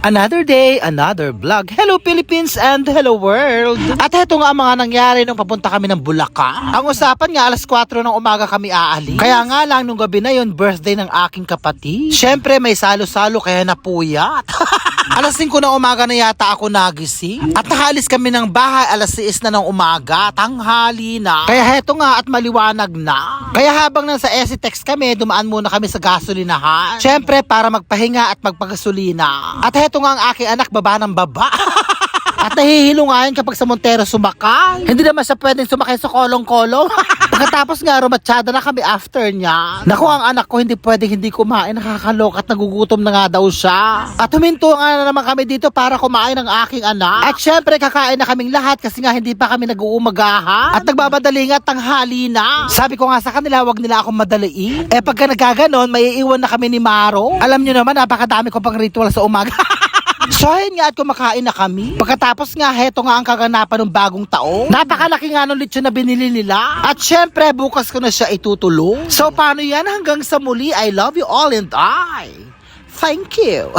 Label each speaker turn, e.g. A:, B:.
A: Another day, another vlog. Hello Philippines and hello world. At heto nga ang mga nangyari nung papunta kami ng Bulacan. Ang usapan nga alas 4 ng umaga kami aalis. Kaya nga lang nung gabi na yon, birthday ng aking kapatid. Syempre may salo-salo kaya napuyat. Alas 5 ng umaga na yata ako nagising. At nakalis kami ng bahay alas 6 na ng umaga. Tanghali na. Kaya heto nga at maliwanag na. Kaya habang nasa SC-Tex kami, dumaan muna kami sa gasolinahan. Syempre para magpahinga at magpagasolina. At heto nga ang aking anak, baba ng baba. At nahihilo nga yun kapag sa Montero sumakay. Hindi naman siya pwedeng sumakay sa kolong-kolong. Pagkatapos nga rumatsyada na kami after niya. Naku, ang anak ko hindi pwedeng hindi kumain. Nakakalok at nagugutom na nga daw siya. At huminto nga na naman kami dito para kumain ng aking anak. At syempre kakain na kaming lahat kasi nga hindi pa kami nag-uumagahan. At nagbabadali nga tanghali na. Sabi ko nga sa kanila, wag nila akong madaliin. Eh pagka nagkaganon, may iiwan na kami ni Maro. Alam niyo naman, napakadami ko pang ritual sa umaga. So ayun nga at kumakain na kami. Pagkatapos nga heto nga ang kaganapan ng bagong taon. Napakalaki nga nung lechon na binili nila. At syempre bukas ko na siya itutulong. So paano yan, hanggang sa muli, I love you all and I thank you.